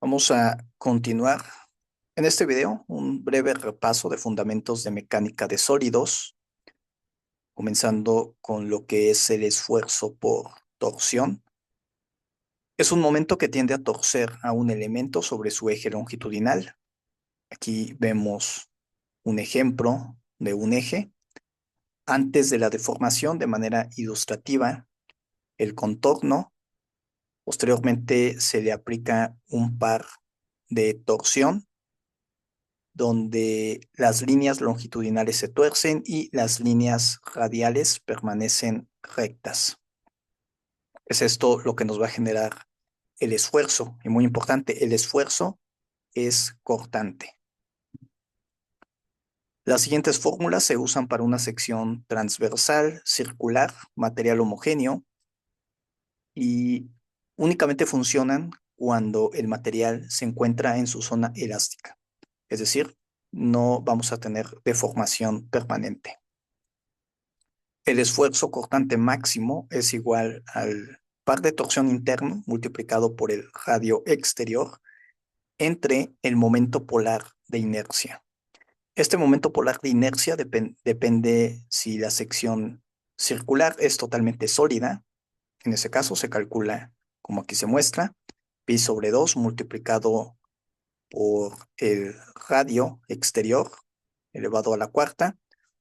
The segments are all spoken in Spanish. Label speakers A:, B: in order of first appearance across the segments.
A: Vamos a continuar en este video un breve repaso de fundamentos de mecánica de sólidos, comenzando con lo que es el esfuerzo por torsión. Es un momento que tiende a torcer a un elemento sobre su eje longitudinal. Aquí vemos un ejemplo de un eje. Antes de la deformación, de manera ilustrativa, el contorno. Posteriormente se le aplica un par de torsión donde las líneas longitudinales se tuercen y las líneas radiales permanecen rectas. Es esto lo que nos va a generar el esfuerzo. Y muy importante, el esfuerzo es cortante. Las siguientes fórmulas se usan para una sección transversal, circular, material homogéneo y únicamente funcionan cuando el material se encuentra en su zona elástica. Es decir, no vamos a tener deformación permanente. El esfuerzo cortante máximo es igual al par de torsión interno multiplicado por el radio exterior entre el momento polar de inercia. Este momento polar de inercia depende si la sección circular es totalmente sólida. En ese caso se calcula como aquí se muestra, pi sobre 2 multiplicado por el radio exterior elevado a la cuarta.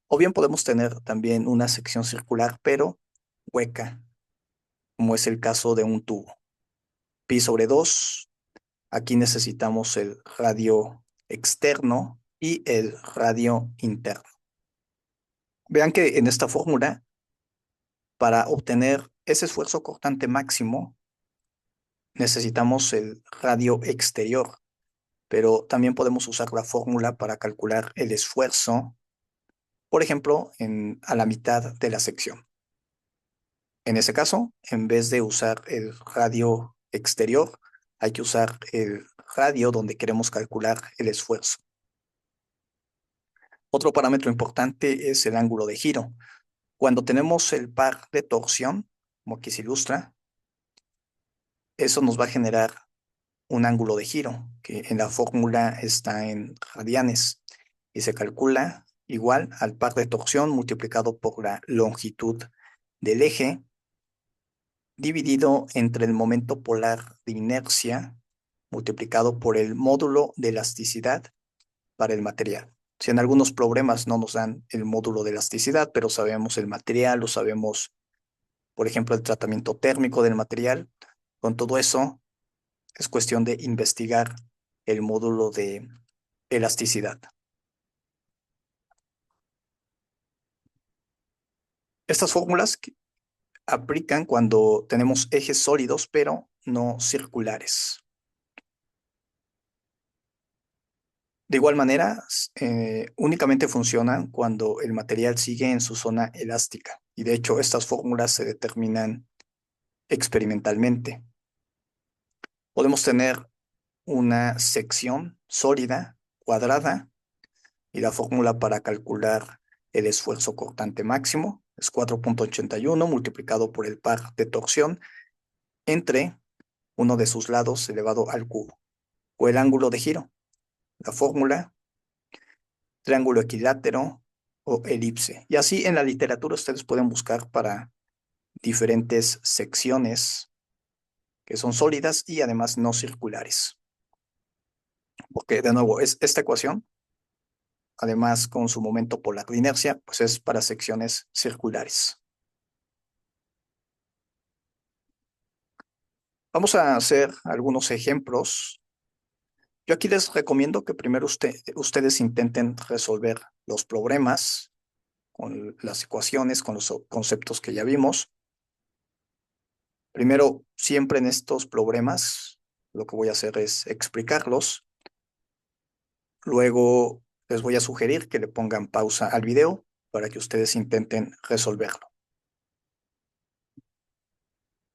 A: O bien podemos tener también una sección circular, pero hueca, como es el caso de un tubo. Pi sobre 2. Aquí necesitamos el radio externo y el radio interno. Vean que en esta fórmula, para obtener ese esfuerzo cortante máximo, necesitamos el radio exterior, pero también podemos usar la fórmula para calcular el esfuerzo, por ejemplo, a la mitad de la sección. En ese caso, en vez de usar el radio exterior, hay que usar el radio donde queremos calcular el esfuerzo. Otro parámetro importante es el ángulo de giro. Cuando tenemos el par de torsión, como aquí se ilustra, eso nos va a generar un ángulo de giro, que en la fórmula está en radianes, y se calcula igual al par de torsión multiplicado por la longitud del eje, dividido entre el momento polar de inercia multiplicado por el módulo de elasticidad para el material. Si en algunos problemas no nos dan el módulo de elasticidad, pero sabemos el material o sabemos, por ejemplo, el tratamiento térmico del material, con todo eso es cuestión de investigar el módulo de elasticidad. Estas fórmulas aplican cuando tenemos ejes sólidos, pero no circulares. De igual manera, únicamente funcionan cuando el material sigue en su zona elástica. Y de hecho, estas fórmulas se determinan experimentalmente. Podemos tener una sección sólida, cuadrada, y la fórmula para calcular el esfuerzo cortante máximo es 4.81 multiplicado por el par de torsión entre uno de sus lados elevado al cubo, o el ángulo de giro. La fórmula, triángulo equilátero o elipse. Y así en la literatura ustedes pueden buscar para diferentes secciones que son sólidas y además no circulares. Porque de nuevo, esta ecuación, además con su momento polar de inercia, pues es para secciones circulares. Vamos a hacer algunos ejemplos. Yo aquí les recomiendo que primero ustedes intenten resolver los problemas con las ecuaciones, con los conceptos que ya vimos. Primero, siempre en estos problemas, lo que voy a hacer es explicarlos. Luego les voy a sugerir que le pongan pausa al video para que ustedes intenten resolverlo.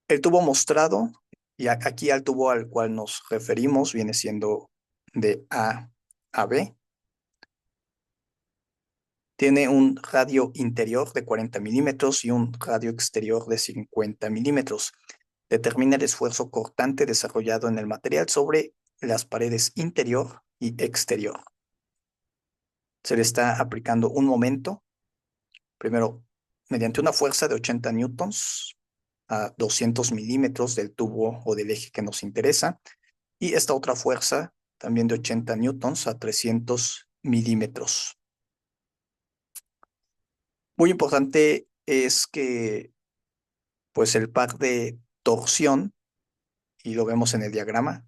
A: El tubo mostrado, y aquí al tubo al cual nos referimos, viene siendo de A a B. Tiene un radio interior de 40 milímetros y un radio exterior de 50 milímetros. Determina el esfuerzo cortante desarrollado en el material sobre las paredes interior y exterior. Se le está aplicando un momento, primero mediante una fuerza de 80 newtons a 200 milímetros del tubo o del eje que nos interesa, y esta otra fuerza también de 80 newtons a 300 milímetros. Muy importante es que pues el par de torsión, y lo vemos en el diagrama,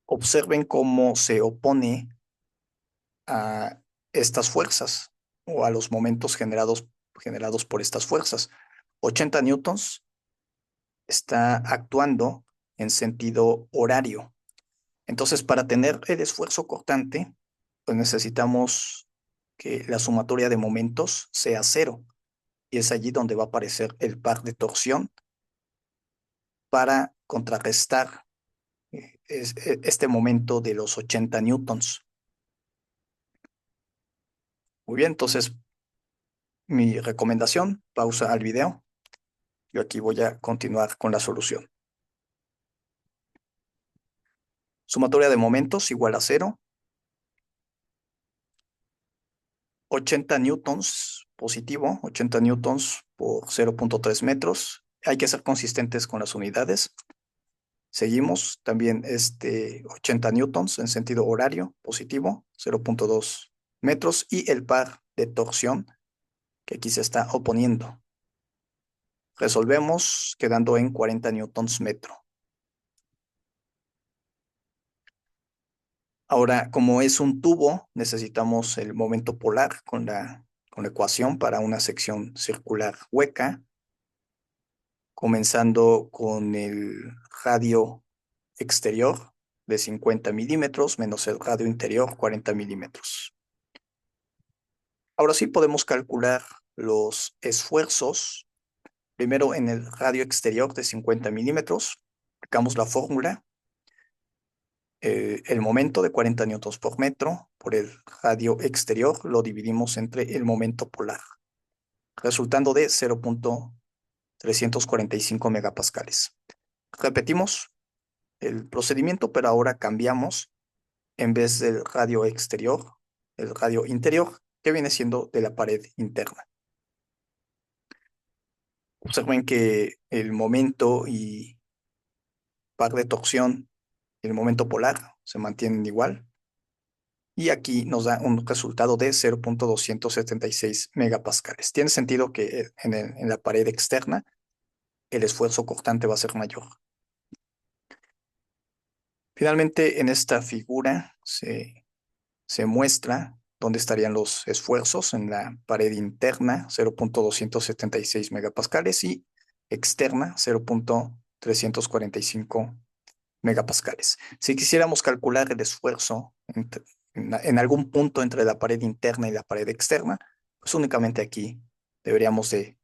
A: observen cómo se opone a estas fuerzas o a los momentos generados por estas fuerzas. 80 newtons está actuando en sentido horario. Entonces, para tener el esfuerzo cortante, pues necesitamos que la sumatoria de momentos sea cero. Y es allí donde va a aparecer el par de torsión para contrarrestar este momento de los 80 newtons. Muy bien, entonces mi recomendación, pausa al video. Yo aquí voy a continuar con la solución. Sumatoria de momentos igual a cero. 80 newtons positivo, 80 newtons por 0.3 metros. Hay que ser consistentes con las unidades. Seguimos también 80 newtons en sentido horario positivo, 0.2 metros, y el par de torsión que aquí se está oponiendo. Resolvemos quedando en 40 newtons metro. Ahora, como es un tubo, necesitamos el momento polar con la ecuación para una sección circular hueca, comenzando con el radio exterior de 50 milímetros menos el radio interior 40 milímetros. Ahora sí podemos calcular los esfuerzos. Primero en el radio exterior de 50 milímetros, aplicamos la fórmula. El momento de 40 newtons por metro por el radio exterior lo dividimos entre el momento polar, resultando de 0.345 megapascales. Repetimos el procedimiento, pero ahora cambiamos en vez del radio exterior, el radio interior, que viene siendo de la pared interna. Observen que el momento y par de torsión y el momento polar se mantienen igual. Y aquí nos da un resultado de 0.276 megapascales. Tiene sentido que en la pared externa el esfuerzo cortante va a ser mayor. Finalmente, en esta figura se muestra dónde estarían los esfuerzos en la pared interna, 0.276 megapascales, y externa, 0.345 megapascales. Si quisiéramos calcular el esfuerzo en algún punto entre la pared interna y la pared externa, pues únicamente aquí deberíamos de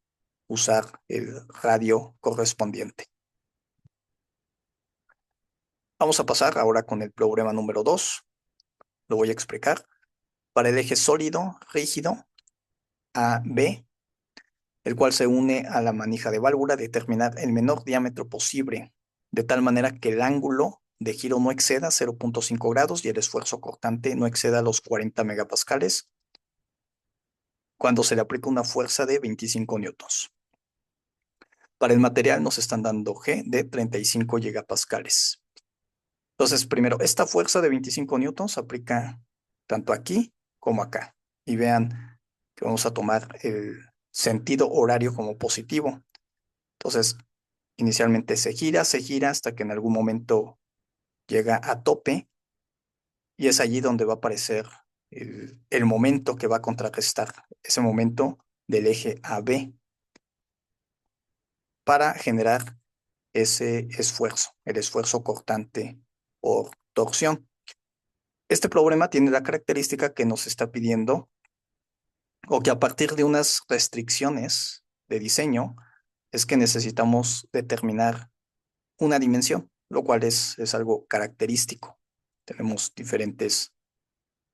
A: usar el radio correspondiente. Vamos a pasar ahora con el problema número 2. Lo voy a explicar. Para el eje sólido, rígido, AB, el cual se une a la manija de válvula, determinar el menor diámetro posible, de tal manera que el ángulo de giro no exceda 0.5 grados y el esfuerzo cortante no exceda los 40 megapascales cuando se le aplica una fuerza de 25 newtons. Para el material nos están dando G de 35 gigapascales. Entonces, primero, esta fuerza de 25 newtons se aplica tanto aquí como acá. Y vean que vamos a tomar el sentido horario como positivo. Entonces, inicialmente se gira hasta que en algún momento llega a tope y es allí donde va a aparecer el momento que va a contrarrestar ese momento del eje AB para generar ese esfuerzo, el esfuerzo cortante por torsión. Este problema tiene la característica que nos está pidiendo o que a partir de unas restricciones de diseño es que necesitamos determinar una dimensión, lo cual es algo característico. Tenemos diferentes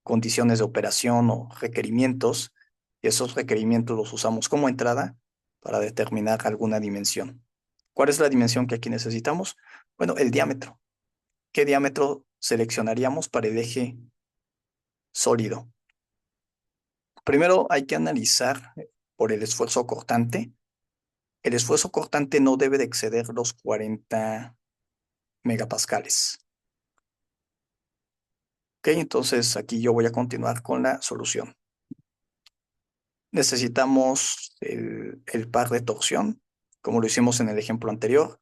A: condiciones de operación o requerimientos, y esos requerimientos los usamos como entrada para determinar alguna dimensión. ¿Cuál es la dimensión que aquí necesitamos? Bueno, el diámetro. ¿Qué diámetro seleccionaríamos para el eje sólido? Primero hay que analizar por el esfuerzo cortante. El esfuerzo cortante no debe de exceder los 40 megapascales. Ok, entonces aquí yo voy a continuar con la solución. Necesitamos el par de torsión, como lo hicimos en el ejemplo anterior.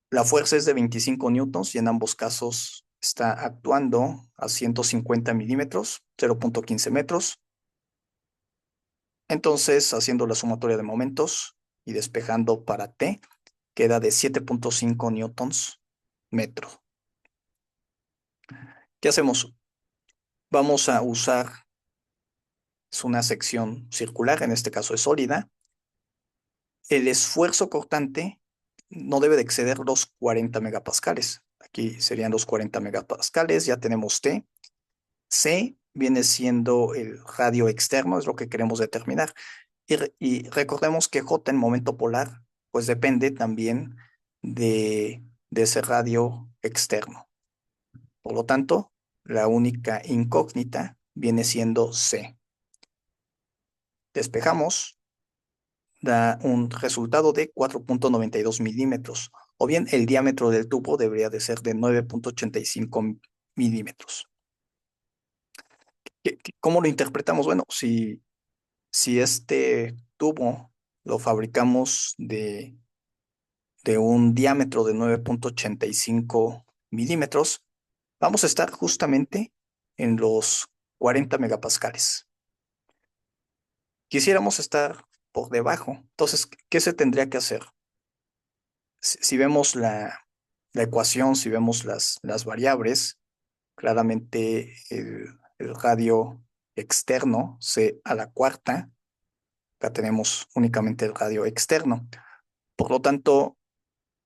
A: La fuerza es de 25 newtons y en ambos casos está actuando a 150 milímetros, 0.15 metros. Entonces, haciendo la sumatoria de momentos y despejando para T, queda de 7.5 newtons metro. ¿Qué hacemos? Vamos a usar, es una sección circular, en este caso es sólida. El esfuerzo cortante no debe de exceder los 40 megapascales. Aquí serían los 40 megapascales, ya tenemos T. C viene siendo el radio externo, es lo que queremos determinar. Y recordemos que J en momento polar, pues depende también de ese radio externo. Por lo tanto, la única incógnita viene siendo C. Despejamos, da un resultado de 4.92 milímetros, o bien el diámetro del tubo debería de ser de 9.85 milímetros. ¿Cómo lo interpretamos? Bueno, si este tubo lo fabricamos de un diámetro de 9.85 milímetros, vamos a estar justamente en los 40 megapascales. Quisiéramos estar por debajo. Entonces, ¿qué se tendría que hacer? Si vemos la ecuación, si vemos las variables, claramente el radio externo, C a la cuarta, acá tenemos únicamente el radio externo. Por lo tanto,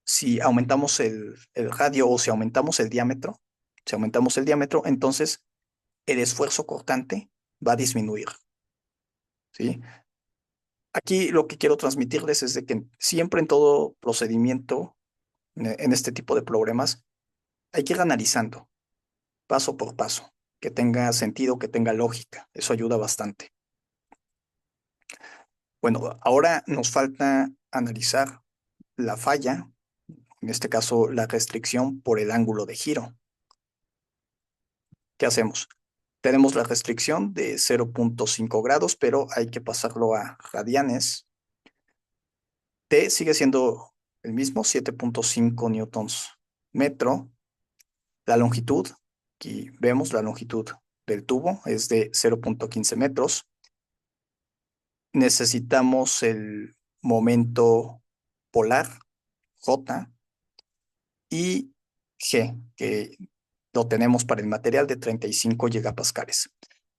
A: si aumentamos el radio o si aumentamos el diámetro, entonces el esfuerzo cortante va a disminuir, ¿sí? Aquí lo que quiero transmitirles es de que siempre en todo procedimiento, en este tipo de problemas, hay que ir analizando paso por paso, que tenga sentido, que tenga lógica. Eso ayuda bastante. Bueno, ahora nos falta analizar la falla, en este caso la restricción por el ángulo de giro. ¿Qué hacemos? Tenemos la restricción de 0.5 grados, pero hay que pasarlo a radianes. T sigue siendo el mismo, 7.5 newtons metro. La longitud, aquí vemos la longitud del tubo, es de 0.15 metros. Necesitamos el momento polar, J, y G, que lo tenemos para el material de 35 gigapascales.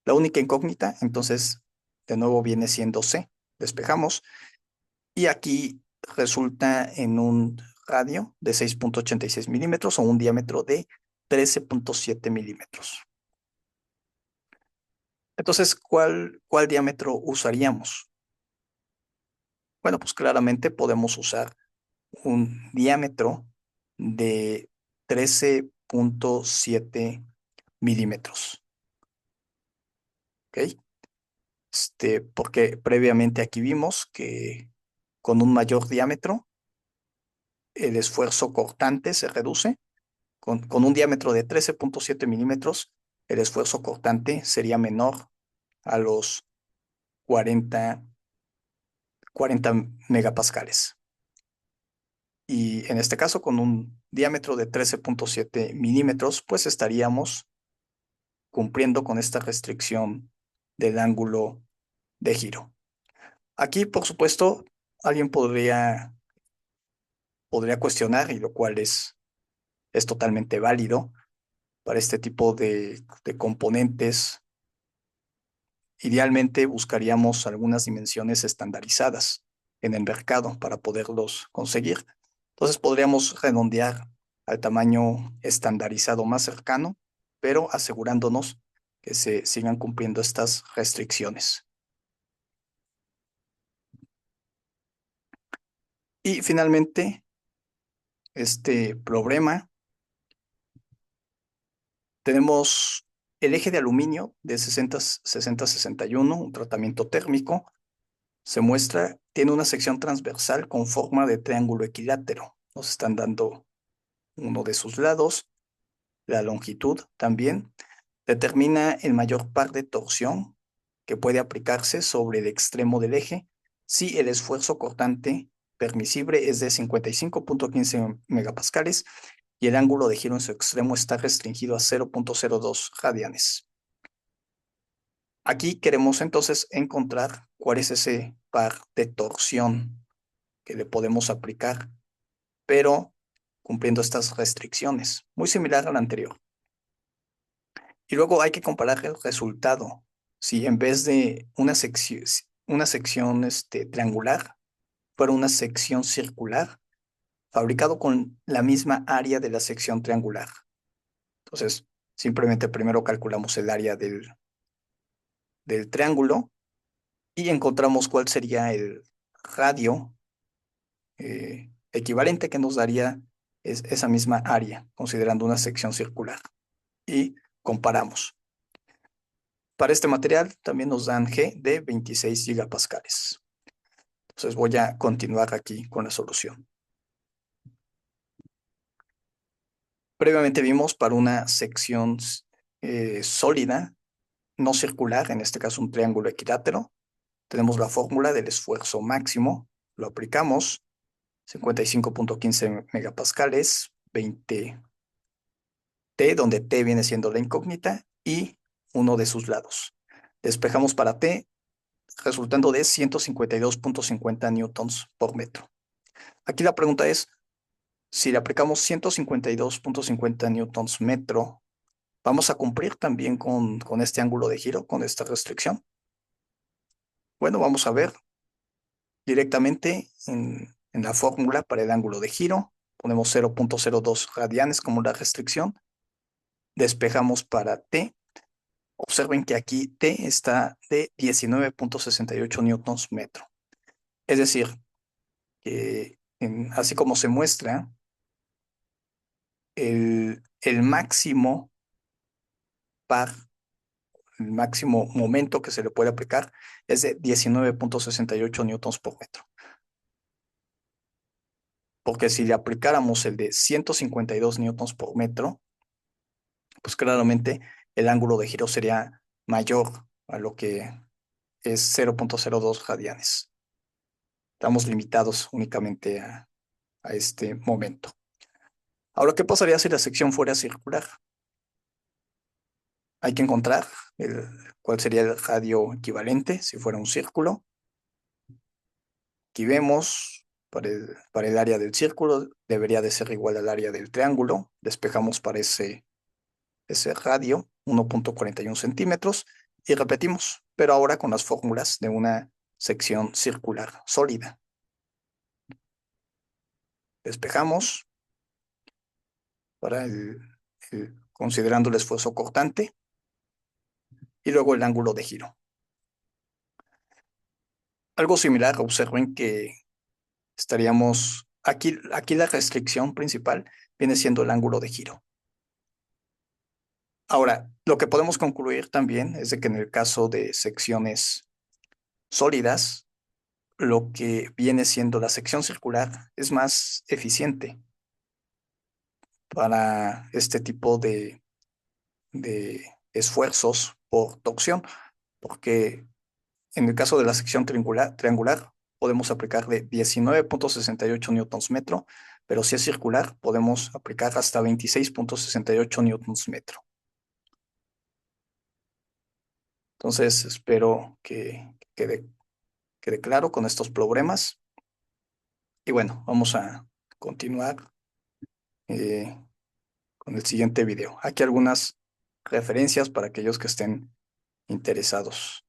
A: La única incógnita, entonces, de nuevo viene siendo C. Despejamos y aquí resulta en un radio de 6.86 milímetros o un diámetro de 13.7 milímetros. Entonces, ¿cuál diámetro usaríamos? Bueno, pues claramente podemos usar un diámetro de 13.7 milímetros. ¿Ok? Porque previamente aquí vimos que con un mayor diámetro el esfuerzo cortante se reduce. Con un diámetro de 13.7 milímetros, el esfuerzo cortante sería menor a los 40, 40 megapascales. Y en este caso, con un diámetro de 13.7 milímetros, pues estaríamos cumpliendo con esta restricción del ángulo de giro. Aquí, por supuesto, alguien podría cuestionar, y lo cual es totalmente válido para este tipo de componentes. Idealmente buscaríamos algunas dimensiones estandarizadas en el mercado para poderlos conseguir. Entonces podríamos redondear al tamaño estandarizado más cercano, pero asegurándonos que se sigan cumpliendo estas restricciones. Y finalmente, este problema Tenemos el eje de aluminio de 60-60-61, un tratamiento térmico. Se muestra, tiene una sección transversal con forma de triángulo equilátero. Nos están dando uno de sus lados, la longitud también. Determina el mayor par de torsión que puede aplicarse sobre el extremo del eje si el esfuerzo cortante permisible es de 55.15 megapascales y el ángulo de giro en su extremo está restringido a 0.02 radianes. Aquí queremos entonces encontrar cuál es ese par de torsión que le podemos aplicar, pero cumpliendo estas restricciones, muy similar al anterior. Y luego hay que comparar el resultado. Si en vez de una sección triangular, fuera una sección circular, fabricado con la misma área de la sección triangular. Entonces, simplemente primero calculamos el área del triángulo y encontramos cuál sería el radio equivalente que nos daría esa misma área, considerando una sección circular. Y comparamos. Para este material también nos dan G de 26 gigapascales. Entonces voy a continuar aquí con la solución. Previamente vimos para una sección sólida, no circular, en este caso un triángulo equilátero, tenemos la fórmula del esfuerzo máximo, lo aplicamos, 55.15 megapascales, 20 T, donde T viene siendo la incógnita, y uno de sus lados. Despejamos para T, resultando de 152.50 newtons por metro. Aquí la pregunta es, si le aplicamos 152.50 newtons metro, ¿vamos a cumplir también con este ángulo de giro, con esta restricción? Bueno, vamos a ver directamente en la fórmula para el ángulo de giro. Ponemos 0.02 radianes como la restricción. Despejamos para T. Observen que aquí T está de 19.68 newtons metro. Es decir, que así como se muestra, el máximo par, el máximo momento que se le puede aplicar es de 19.68 newtons por metro. Porque si le aplicáramos el de 152 newtons por metro, pues claramente el ángulo de giro sería mayor a lo que es 0.02 radianes. Estamos limitados únicamente a este momento. Ahora, ¿qué pasaría si la sección fuera circular? Hay que encontrar cuál sería el radio equivalente si fuera un círculo. Aquí vemos para el área del círculo debería de ser igual al área del triángulo. Despejamos para ese radio, 1.41 centímetros, y repetimos, pero ahora con las fórmulas de una sección circular sólida. Despejamos para considerando el esfuerzo cortante y luego el ángulo de giro. Algo similar, observen que estaríamos, aquí la restricción principal viene siendo el ángulo de giro. Ahora, lo que podemos concluir también es de que en el caso de secciones sólidas, lo que viene siendo la sección circular es más eficiente para este tipo de esfuerzos por torsión, porque en el caso de la sección triangular podemos aplicarle 19.68 newtons metro, pero si es circular podemos aplicar hasta 26.68 newtons metro. Entonces espero que quede claro con estos problemas. Y bueno, vamos a continuar eh, con el siguiente video. Aquí algunas referencias para aquellos que estén interesados.